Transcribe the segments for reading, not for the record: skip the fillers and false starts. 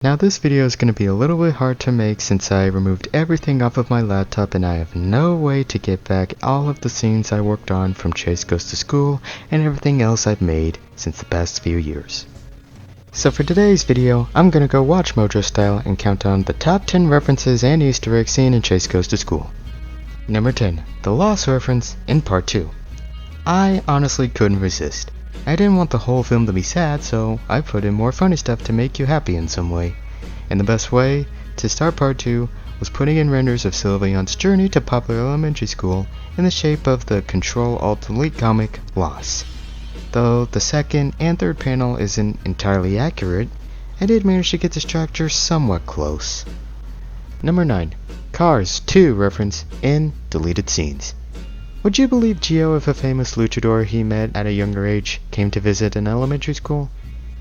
Now this video is going to be a little bit hard to make since I removed everything off of my laptop and I have no way to get back all of the scenes I worked on from Chase Goes to School and everything else I've made since the past few years. So for today's video, I'm going to go WatchMojo style and count down the top 10 references and Easter eggs seen in Chase Goes to School. Number 10. The Lost reference in Part 2. I honestly couldn't resist. I didn't want the whole film to be sad, so I put in more funny stuff to make you happy in some way. And the best way to start Part 2 was putting in renders of Sylveon's journey to Popular Elementary School in the shape of the Control-Alt-Delete comic Lost. Though the second and third panel isn't entirely accurate, I did manage to get the structure somewhat close. Number 9. Cars 2 reference in deleted scenes. Would you believe Gio if a famous luchador he met at a younger age came to visit an elementary school?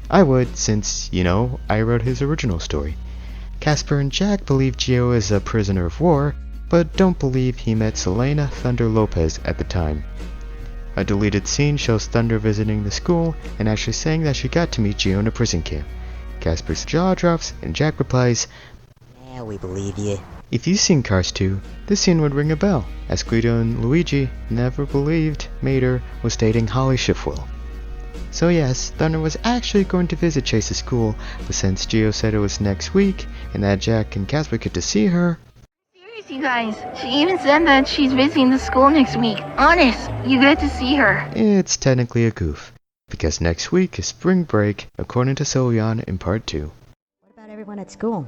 I would, since, I wrote his original story. Casper and Jack believe Gio is a prisoner of war, but don't believe he met Selena Thunder Lopez at the time. A deleted scene shows Thunder visiting the school and actually saying that she got to meet Gio in a prison camp. Casper's jaw drops and Jack replies, "Yeah, we believe you." If you've seen Cars 2, this scene would ring a bell, as Guido and Luigi never believed Mater was dating Holly Schiffwell. So yes, Thunder was actually going to visit Chase's school, but since Gio said it was next week, and that Jack and Casper get to see her... Serious, you guys. She even said that she's visiting the school next week. Honest, you get to see her. It's technically a goof, because next week is spring break, according to Sylveon in Part 2. What about everyone at school?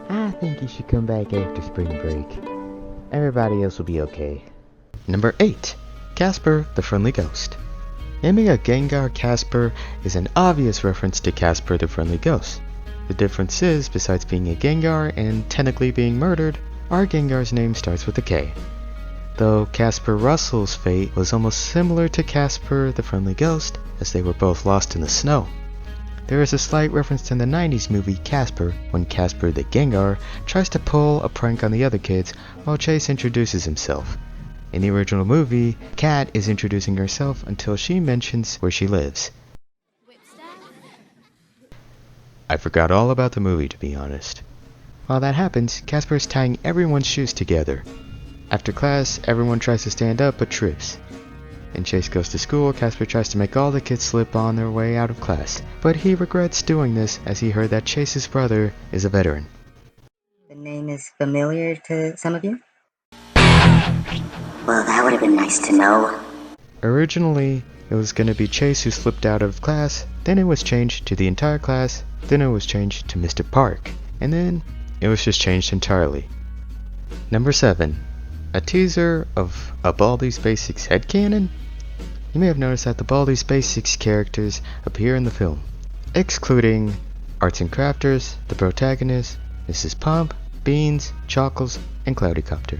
I think you should come back after spring break. Everybody else will be okay. Number 8. Casper the Friendly Ghost. Naming a Gengar Casper is an obvious reference to Casper the Friendly Ghost. The difference is, besides being a Gengar and technically being murdered, our Gengar's name starts with a K. Though Casper Russell's fate was almost similar to Casper the Friendly Ghost, as they were both lost in the snow. There is a slight reference in the 90s movie Casper when Casper the Gengar tries to pull a prank on the other kids while Chase introduces himself. In the original movie, Kat is introducing herself until she mentions where she lives. I forgot all about the movie, to be honest. While that happens, Casper is tying everyone's shoes together. After class, everyone tries to stand up but trips. In Chase Goes to School, Casper tries to make all the kids slip on their way out of class, but he regrets doing this as he heard that Chase's brother is a veteran. The name is familiar to some of you? Well, that would have been nice to know. Originally, it was going to be Chase who slipped out of class, then it was changed to the entire class, then it was changed to Mr. Park, and then it was just changed entirely. Number 7. A teaser of a Baldi's Basics headcanon? You may have noticed that the Baldi's Basics characters appear in the film, excluding Arts and Crafters, the protagonist, Mrs. Pump, Beans, Chockles, and Cloudycopter.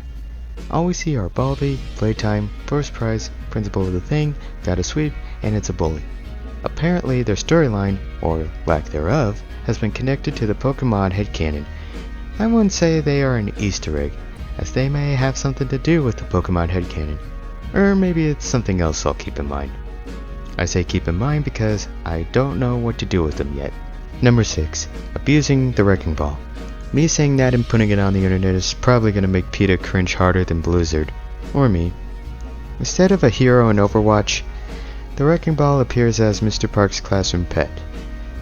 All we see are Baldi, Playtime, First Prize, Principal of the Thing, Gotta Sweep, and It's a Bully. Apparently their storyline, or lack thereof, has been connected to the Pokemon headcanon. I wouldn't say they are an Easter egg, as they may have something to do with the Pokemon headcanon. Or maybe it's something else I'll keep in mind. I say keep in mind because I don't know what to do with them yet. Number 6. Abusing the Wrecking Ball. Me saying that and putting it on the internet is probably going to make PETA cringe harder than Blizzard. Or me. Instead of a hero in Overwatch, the Wrecking Ball appears as Mr. Park's classroom pet.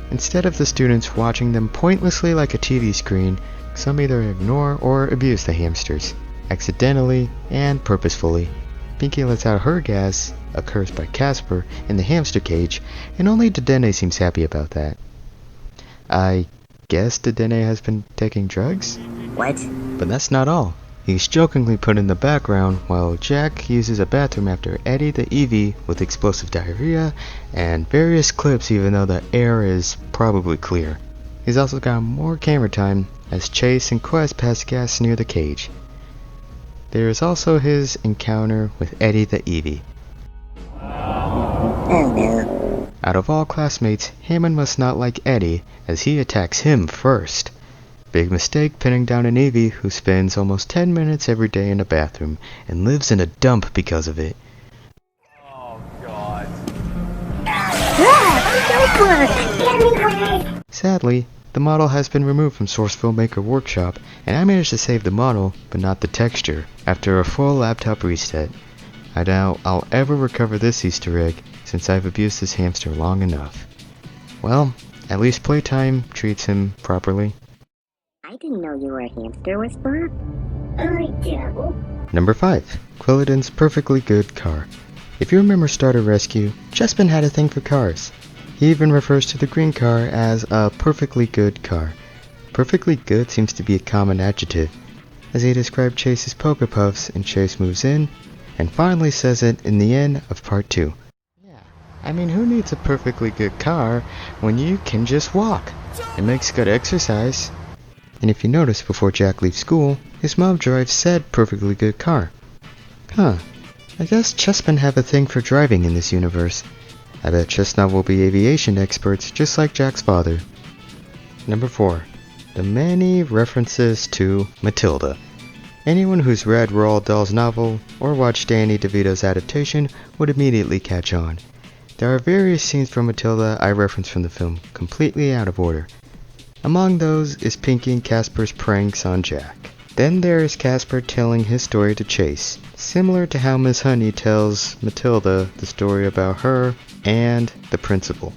Instead of the students watching them pointlessly like a TV screen, some either ignore or abuse the hamsters, accidentally and purposefully. Pinky lets out her gas, a curse by Casper, in the hamster cage, and only Dedenne seems happy about that. I guess Dedenne has been taking drugs? What? But that's not all. He's jokingly put in the background while Jack uses a bathroom after Eddie the Eevee with explosive diarrhea, and various clips even though the air is probably clear. He's also got more camera time as Chase and Quest pass gas near the cage. There is also his encounter with Eddie the Eevee. Oh no. Out of all classmates, Hammond must not like Eddie as he attacks him first. Big mistake pinning down an Eevee who spends almost 10 minutes every day in a bathroom and lives in a dump because of it. Oh god. Ah, Sadly, the model has been removed from Source Filmmaker Workshop, and I managed to save the model, but not the texture, after a full laptop reset. I doubt I'll ever recover this Easter egg, since I've abused this hamster long enough. Well, at least playtime treats him properly. I didn't know you were a hamster whisperer. I do. Number 5. Quilladin's Perfectly Good Car. If you remember Starter Rescue, Chespin had a thing for cars. He even refers to the green car as a perfectly good car. Perfectly good seems to be a common adjective, as he described Chase's Poke Puffs in Chase Moves In, and finally says it in the end of Part 2. Yeah, I mean, who needs a perfectly good car when you can just walk? It makes good exercise. And if you notice, before Jack leaves school, his mom drives said perfectly good car. Huh, I guess chessmen have a thing for driving in this universe. I bet Chestnut will be aviation experts just like Jack's father. Number 4. The many references to Matilda. Anyone who's read Roald Dahl's novel or watched Danny DeVito's adaptation would immediately catch on. There are various scenes from Matilda I reference from the film, completely out of order. Among those is Pinky and Casper's pranks on Jack. Then there is Casper telling his story to Chase, similar to how Miss Honey tells Matilda the story about her and the principal.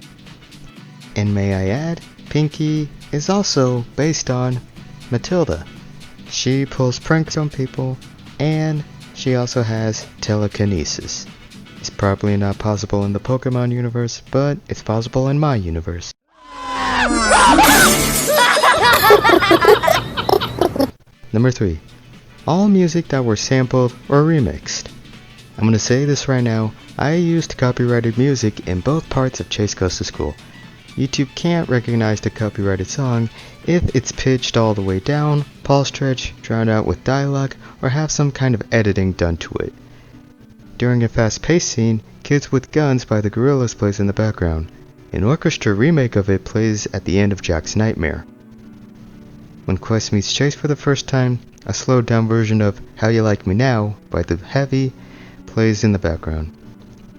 And may I add, Pinky is also based on Matilda. She pulls pranks on people, and she also has telekinesis. It's probably not possible in the Pokemon universe, but it's possible in my universe. Number 3. All music that were sampled or remixed. I'm gonna say this right now, I used copyrighted music in both parts of Chase Goes to School. YouTube can't recognize the copyrighted song if it's pitched all the way down, pulse stretch, drowned out with dialogue, or have some kind of editing done to it. During a fast-paced scene, Kids with Guns by the Gorillaz plays in the background. An orchestra remake of it plays at the end of Jack's Nightmare. When Quest meets Chase for the first time, a slowed down version of How You Like Me Now by The Heavy plays in the background.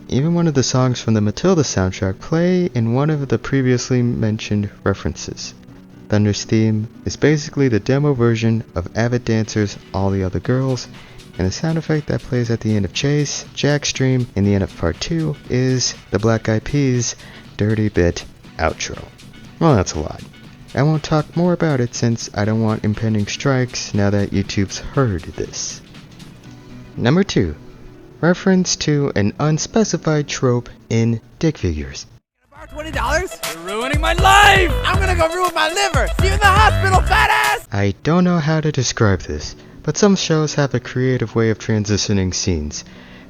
Even one of the songs from the Matilda soundtrack play in one of the previously mentioned references. Thunder's theme is basically the demo version of Avid Dancer's All the Other Girls, and the sound effect that plays at the end of Chase, Jack's dream, in the end of Part 2 is the Black Eyed Peas' Dirty Bit outro. Well, that's a lot. I won't talk more about it since I don't want impending strikes now that YouTube's heard this. Number 2. Reference to an unspecified trope in dick figures. $20? You're ruining my life! I'm gonna go ruin my liver! See you in the hospital, fat ass! I don't know how to describe this, but some shows have a creative way of transitioning scenes.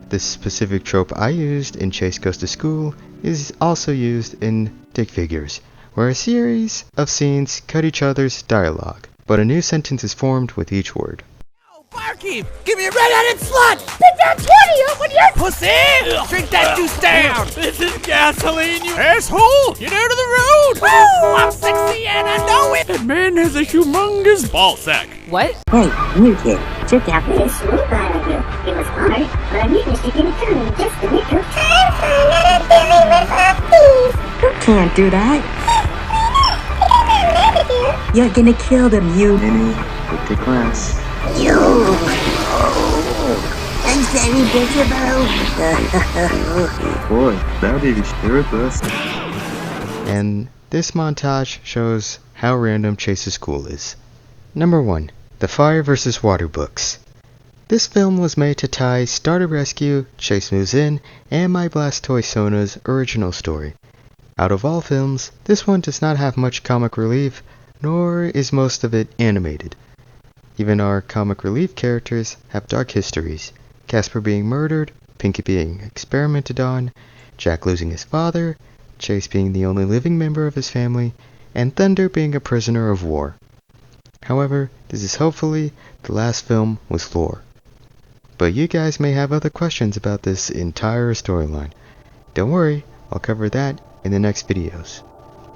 This specific trope I used in Chase Goes to School is also used in dick figures, where a series of scenes cut each other's dialogue, but a new sentence is formed with each word. Barkeep, give me a red-headed slut! Take that 20 up with your pussy! Drink that juice down! This is gasoline, you asshole! Get out of the road! Woo! I'm sexy and I know it! That man has a humongous ball sack. What? Hey, you kid, sit down. This smooth ride I do. It was hard, but I managed to get it done in just a nick of time for another deliver of these. You can't do that. You're gonna kill them, you. Minnie, get to class. You. I'm very visible. Oh boy, that baby's sure bust. And this montage shows how random Chase's school is. Number 1. The Fire vs. Water books. This film was made to tie Starter Rescue, Chase Moves In, and My Blastoisona's original story. Out of all films, this one does not have much comic relief, nor is most of it animated. Even our comic relief characters have dark histories, Casper being murdered, Pinky being experimented on, Jack losing his father, Chase being the only living member of his family, and Thunder being a prisoner of war. However, this is hopefully the last film with lore. But you guys may have other questions about this entire storyline. Don't worry, I'll cover that in the next videos.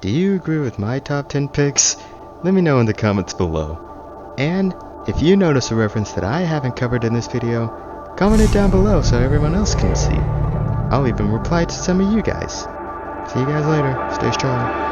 Do you agree with my top 10 picks? Let me know in the comments below. And if you notice a reference that I haven't covered in this video, comment it down below so everyone else can see. I'll even reply to some of you guys. See you guys later. Stay strong.